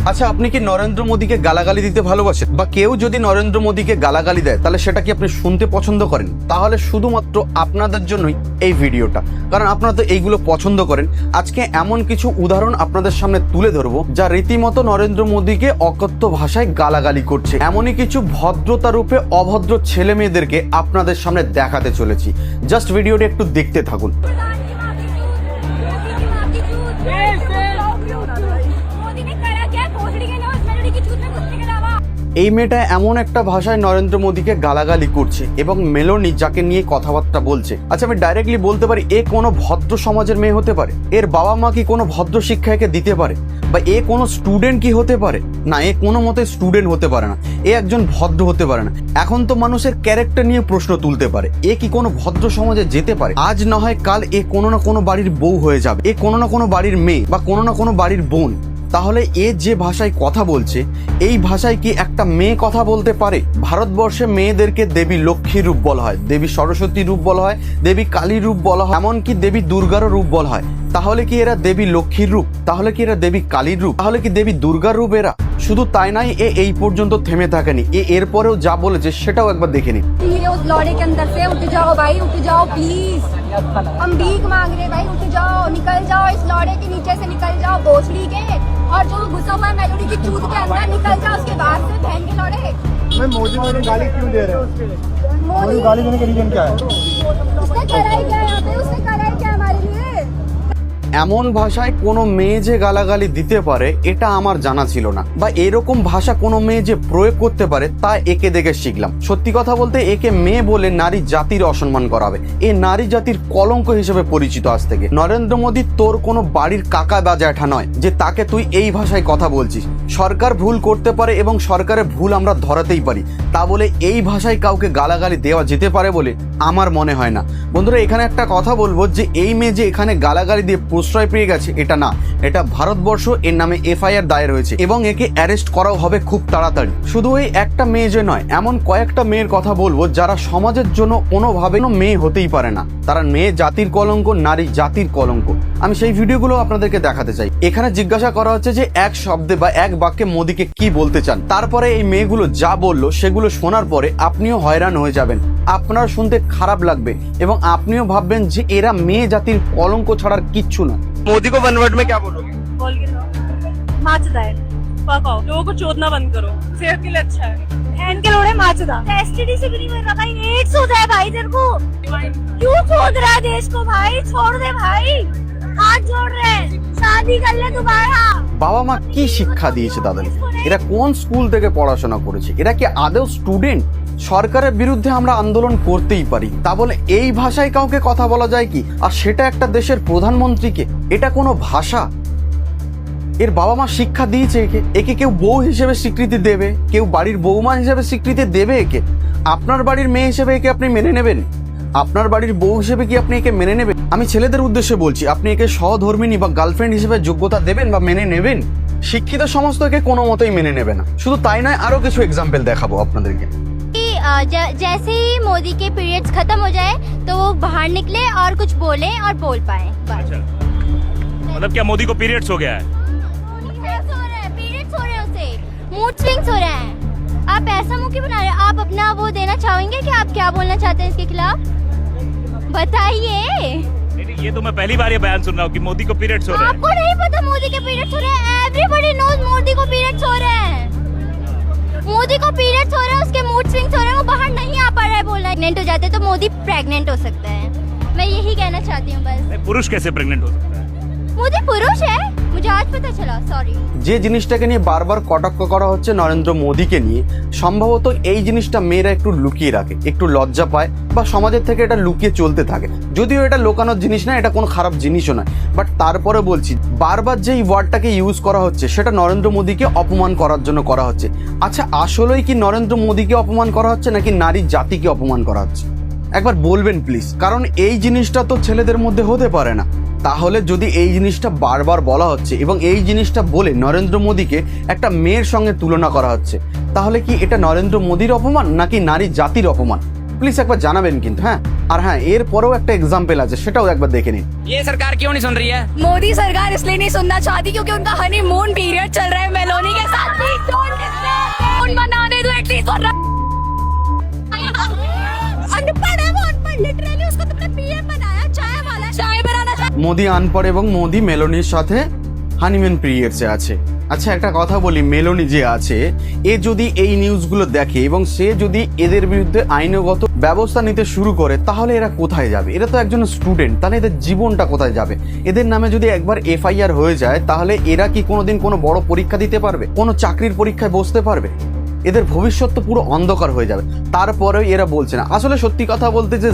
আচ্ছা, আপনি কি নরেন্দ্র মোদীকে গালাগালি দিতে ভালোবাসেন? বা কেউ যদি নরেন্দ্র মোদীকে গালাগালি দেয় তাহলে সেটা কি আপনি শুনতে পছন্দ করেন? তাহলে শুধুমাত্র আপনাদের জন্যই এই ভিডিওটা, কারণ আপনারা তো এইগুলো পছন্দ করেন। আজকে এমন কিছু উদাহরণ আপনাদের সামনে তুলে ধরবো যা রীতিমতো নরেন্দ্র মোদীকে অকথ্য ভাষায় গালাগালি করছে। এমনই কিছু ভদ্রতা রূপে অভদ্র ছেলে মেয়েদেরকে আপনাদের সামনে দেখাতে চলেছি। জাস্ট ভিডিওটা একটু দেখতে থাকুন। এই মেয়েটা এমন একটা ভাষায় নরেন্দ্র মোদীকে গালাগালি করছে এবং মেলোনি যাকে নিয়ে কথাবার্তা বলছে। আচ্ছা, আমি ডাইরেক্টলি বলতে পারি এ কোনো ভদ্র সমাজের মেয়ে হতে পারে? এর বাবা মা কি কোনো ভদ্র শিক্ষা একে দিতে পারে? বা এ কোনো স্টুডেন্ট কি হতে পারে? না, এ কোনো মতে স্টুডেন্ট হতে পারে না। এ একজন ভদ্র হতে পারে না। এখন তো মানুষের ক্যারেক্টার নিয়ে প্রশ্ন তুলতে পারে। এ কি কোনো ভদ্র সমাজে যেতে পারে? আজ না হয় কাল এ কোনো না কোনো বাড়ির বউ হয়ে যাবে, এ কোনো না কোনো বাড়ির মেয়ে বা কোনো না কোনো বাড়ির বোন। তাহলে এ যে ভাষায় কথা বলছে, এই ভাষায় কি একটা মেয়ে কথা বলতে পারে? ভারতবর্ষে মেয়েদেরকে দেবী লক্ষ্মীর রূপ বলা হয়, দেবী সরস্বতীর রূপ বলা হয়, দেবী কালীর রূপ বলা হয়, এমনকি দেবী দুর্গারও রূপ বলা হয়। তাহলে কি এরা দেবী লক্ষ্মীর রূপ? তাহলে কি এরা দেবী কালীর রূপ? তাহলে কি দেবী দুর্গার রূপ এরা? শুধু তাই নয়, এ এই পর্যন্ত থেমে থাকেনি। এরপরেও যা বলেছে সেটাও একবার দেখে নিন। उस लौड़े के अंदर से उठ जाओ भाई, उठ जाओ प्लीज, हम भीख मांग रहे भाई, उठ जाओ, निकल जाओ, इस लौड़े के नीचे से निकल जाओ, भोसड़ी के, और जो घुसा हुआ है मेलोडी की चूत के अंदर निकल जाओ, उसके बाहर से बहन के लौड़े। मैं मोदी को गाली क्यों दे रहे हो? मोदी गाली देने का रीजन क्या है? उसने करा ही क्या यहाँ पे, उसने करा ही क्या हमारे लिए? এমন ভাষায় কোনো মেয়ে যে গালাগালি দিতে পারে এটা আমার জানা ছিল না, বা এরকম ভাষা কোনো মেয়ে যে প্রয়োগ করতে পারে তা একে দেখে শিখলাম। সত্যি কথা বলতে একে মেয়ে বলে নারী জাতির অসম্মান করাবে, এ নারী জাতির কলঙ্ক হিসেবে পরিচিত আজ থেকে। নরেন্দ্র মোদী তোর কোনো বাড়ির কাকা বা জ্যাঠা নয় যে তাকে তুই এই ভাষায় কথা বলছিস। সরকার ভুল করতে পারে এবং সরকারের ভুল আমরা ধরাতেই পারি, তা বলে এই ভাষায় কাউকে গালাগালি দেওয়া যেতে পারে বলে আমার মনে হয় না। বন্ধুরা, এখানে একটা কথা বলবো যে এই মেয়ে যে এখানে গালাগালি দিয়ে প্রশ্রয় পেয়ে গেছে এটা না, এটা ভারতবর্ষ, এর নামে এফআইআর দায়ের হয়েছে এবং একে অ্যারেস্ট করাও হবে খুব তাড়াতাড়ি। শুধু এই একটা মেয়ে যে নয়, এমন কয়েকটা মেয়ের কথা বলবো যারা সমাজের জন্য কোনোভাবে কোনো মেয়ে হতেই পারে না। তারা মেয়ে জাতির কলঙ্ক, নারী জাতির কলঙ্ক। আমি সেই ভিডিওগুলো আপনাদেরকে দেখাতে চাই। এখানে জিজ্ঞাসা করা হচ্ছে যে এক শব্দে বা এক বাক্যে মোদীকে কি বলতে চান। তারপরে এই মেয়েগুলো যা বললো সেগুলো শোনার পরে আপনিও হয়রান হয়ে যাবেন, আপনার শুনতে খারাপ লাগবে এবং আপনিও ভাববেন যে এরা মেয়ে জাতির কলঙ্ক ছাড়ার কিচ্ছু না। मोदी को वन वर्ड में क्या बोलोगे? बोल के माचदा है, पकाओ, लोगों को चोदना बंद करो, सेहत के लिए अच्छा है। हैंड के लोड़े माचदा, एसटीडी से भी नहीं मर रहा भाई, एड्स हो जाए भाई तेरे को, क्यों चोद रहा है देश को भाई? छोड़ दे भाई, हाथ जोड़ रहे, शादी कर ले दोबारा। বাবা মা কি শিক্ষা দিয়েছে তাদের? এরা কোন স্কুল থেকে পড়াশোনা করেছে? এরা কি আদৌ স্টুডেন্ট? সরকারের বিরুদ্ধে আমরা আন্দোলন করতেই পারি, তা বলে এই ভাষায় কাউকে কথা বলা যায় কি? আর সেটা একটা দেশের প্রধানমন্ত্রীকে। এটা কোনো ভাষা? এর বাবা মা শিক্ষা দিয়েছে একে? একে কেউ বউ হিসেবে স্বীকৃতি দেবে? কেউ বাড়ির বৌমা হিসেবে স্বীকৃতি দেবে একে? আপনার বাড়ির মেয়ে হিসেবে একে আপনি মেনে নেবেন? আপনার বাড়ির বউ হিসেবে কি আপনি একে মেনে নেবেন? আমি ছেলেদের উদ্দেশ্যে বলছি, আপনি একে সহধর্মিনী বা গার্লফ্রেন্ড হিসেবে যোগ্যতা দেবেন বা মেনে নেবেন? শিক্ষিত সমস্ত একে কোনো মতেই মেনে নেবে না। শুধু তাই নয়, আরো কিছু এক্সাম্পল দেখাবো আপনাদেরকে। जैसे ही मोदी के पीरियड्स खत्म हो जाए तो वो बाहर निकले और कुछ बोले और बोल पाए। अच्छा, मतलब क्या मोदी को पीरियड्स हो गया है? पीरियड्स हो रहे हैं उसे, मूड स्विंग्स हो रहे हैं। आप ऐसा मुंह क्यों बना रहे हैं? आप अपना वो देना चाहेंगे कि आप क्या बोलना चाहते हैं इसके खिलाफ? बताइए। नहीं, ये तो मैं पहली बार ये बयान सुन रहा हूँ कि मोदी को पीरियड्स हो रहे हैं। आपको नहीं पता मोदी के पीरियड्स हो रहे हैं? एवरीबॉडी नोज मोदी को पीरियड्स हो रहे हैं। मोदी को पीरियड्स हो रहे हैं, उसके मूड स्विंग्स हो रहे हैं, वो बाहर नहीं आ पा रहा है बोलना। प्रेग्नेंट हो जाते तो मोदी प्रेग्नेंट हो सकता है। मैं यही कहना चाहती हूँ बस। पुरुष कैसे प्रेग्नेंट हो सकता है? मोदी पुरुष है, मुझे आज पता चला, सॉरी। যে জিনিসটাকে নিয়ে বারবার কটাক্ষ করা হচ্ছে নরেন্দ্র মোদীকে নিয়ে, সম্ভবত এই জিনিসটা মেয়েরা একটু লুকিয়ে রাখে, একটু লজ্জা পায় বা সমাজের থেকে এটা লুকিয়ে চলতে থাকে। যদিও এটা লোকানোর জিনিস না, এটা কোনো খারাপ জিনিসও নয়, বাট তারপরে বলছি বারবার যে এই ওয়ার্ডটাকে ইউজ করা হচ্ছে সেটা নরেন্দ্র মোদীকে অপমান করার জন্য করা হচ্ছে। আচ্ছা, আসলেই কি নরেন্দ্র মোদীকে অপমান করা হচ্ছে নাকি নারী জাতিকে অপমান করা হচ্ছে? একবার বলবেন প্লিজ, কারণ এই জিনিসটা তো ছেলেদের মধ্যে হতে পারে না। তাহলে যদি এই জিনিসটা বারবার বলা হচ্ছে এবং এই জিনিসটা বলে নরেন্দ্র মোদীকে একটা মেয়ের সঙ্গে তুলনা করা হচ্ছে, তাহলে কি এটা নরেন্দ্র মোদীর অপমান নাকি নারী জাতির অপমান? প্লিজ একবার জানাবেন কিন্তু। হ্যাঁ, আর হ্যাঁ, এরপরেও একটা এক্সাম্পল আছে, সেটাও একবার দেখে নিন। ये सरकार क्यों नहीं सुन रही है? मोदी सरकार इसलिए नहीं सुनना चाहती क्योंकि उनका हनीमून पीरियड चल रहा है मेलोनी के মোদি আনপড় এবং মোদি মেলোনির সাথে হানিমুন পিরিয়ডসে আছে। আচ্ছা একটা কথা বলি, মেলোনি যে আছে এ যদি এই নিউজগুলো দেখে এবং সে যদি এদের বিরুদ্ধে আইনগত ব্যবস্থা নিতে শুরু করে, তাহলে এরা কোথায় যাবে? এরা তো একজন স্টুডেন্ট, তাহলে এদের জীবনটা কোথায় যাবে? এদের নামে যদি একবার FIR হয়ে যায়, তাহলে এরা কি কোনোদিন কোনো বড় পরীক্ষা দিতে পারবে? কোনো চাকরির পরীক্ষায় বসতে পারবে? এদের ভবিষ্যৎ তো পুরো অন্ধকার হয়ে যাবে। তারপরেও এরা বলছে না। আসলে সত্যি কথা বলতে যে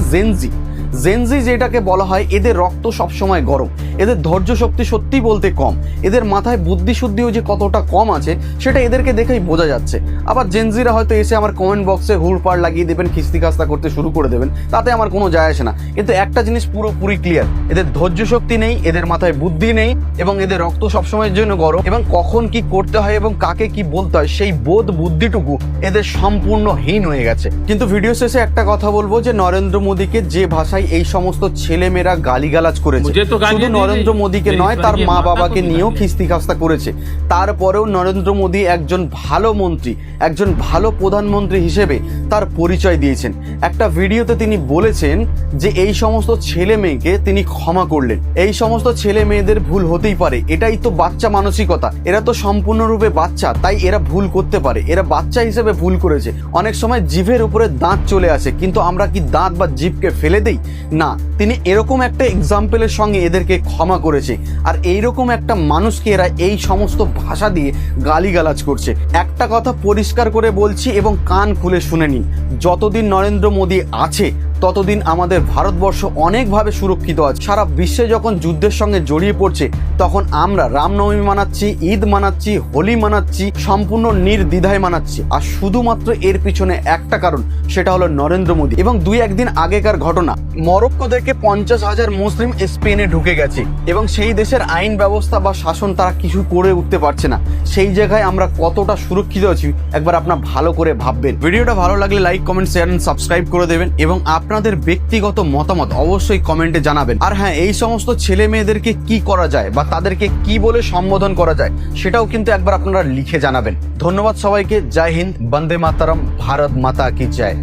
জেনজি যেটাকে বলা হয়, এদের রক্ত সবসময় গরম, এদের ধৈর্য শক্তি সত্যি বলতে কম, এদের মাথায় বুদ্ধি শুদ্ধিও যে কতটা কম আছে সেটা এদেরকে দেখেই বোঝা যাচ্ছে। আবার জেনজিরা হয়তো এসে আমার কমেন্ট বক্সে হুড়পাড় লাগিয়ে দেবেন, খিস্তি খাস্তা করতে শুরু করে দেবেন, তাতে আমার কোনো যায় আসে না। কিন্তু একটা জিনিস পুরোপুরি ক্লিয়ার, এদের ধৈর্য শক্তি নেই, এদের মাথায় বুদ্ধি নেই, এবং এদের রক্ত সবসময়ের জন্য গরম, এবং কখন কি করতে হয় এবং কাকে কি বলতে হয় সেই বোধ বুদ্ধিটুকু এদের সম্পূর্ণ হীন হয়ে গেছে। কিন্তু ভিডিও শেষে একটা কথা বলবো যে নরেন্দ্র মোদীকে যে ভাষায় এই সমস্ত ছেলেমেয়েরা গালিগালাজ করেছে, শুধু নরেন্দ্র মোদীকে নয়, তার মা বাবাকে নিয়েও খিস্তি খাস্তা করেছে। তারপরেও নরেন্দ্র মোদী একজন ভালো মন্ত্রী, একজন ভালো প্রধানমন্ত্রী হিসেবে তার পরিচয় দিয়েছেন। একটা ভিডিওতে তিনি বলেছেন যে এই সমস্ত ছেলে মেয়েকে তিনি ক্ষমা করলেন। এই সমস্ত ছেলে মেয়েদের ভুল হতেই পারে, এটাই তো বাচ্চা মানসিকতা, এরা তো সম্পূর্ণরূপে বাচ্চা, তাই এরা ভুল করতে পারে, এরা বাচ্চা হিসেবে ভুল করেছে। অনেক সময় জিভের উপরে দাঁত চলে আসে, কিন্তু আমরা কি দাঁত বা জিভকে ফেলে দেই? না, তিনি এরকম একটা এক্সাম্পলের সঙ্গে এদেরকে ক্ষমা করেছে। আর এইরকম একটা মানুষকে এরা এই সমস্ত ভাষা দিয়ে গালিগালাজ করছে। একটা কথা পরিষ্কার করে বলছি এবং কান খুলে শুনে নিন, যতদিন নরেন্দ্র মোদী আছে ততদিন আমাদের ভারতবর্ষ অনেকভাবে সুরক্ষিত আছে। সারা বিশ্বে যখন যুদ্ধের সঙ্গে জড়িয়ে পড়ছে, তখন আমরা রামনবমী মানাচ্ছি, ঈদ মানাচ্ছি, হোলি মানাচ্ছি, সম্পূর্ণ নির্দ্বিধায় মানাচ্ছি। আর শুধুমাত্র এর পিছনে একটা কারণ, সেটা হলো নরেন্দ্র মোদী। এবং 2-1 দিন আগেকার ঘটনা, মরক্কো থেকে 50,000 মুসলিম স্পেনে ঢুকে গেছে এবং সেই দেশের আইন ব্যবস্থা বা শাসন তারা কিছু করে উঠতে পারছে না। সেই জায়গায় আমরা কতটা সুরক্ষিত আছি একবার আপনার ভালো করে ভাববেন। ভিডিওটা ভালো লাগলে like, comment, share and subscribe করে দেবেন এবং আপনাদের ব্যক্তিগত মতামত অবশ্যই কমেন্টে জানাবেন। আর হ্যাঁ, এই সমস্ত ছেলে মেয়েদেরকে কি করা যায় বা তাদেরকে কি বলে সম্বোধন করা যায় সেটাও কিন্তু একবার আপনারা লিখে জানাবেন। ধন্যবাদ সবাইকে। জয় হিন্দ, বন্দে মাতরম, ভারত মাতা কি জয়।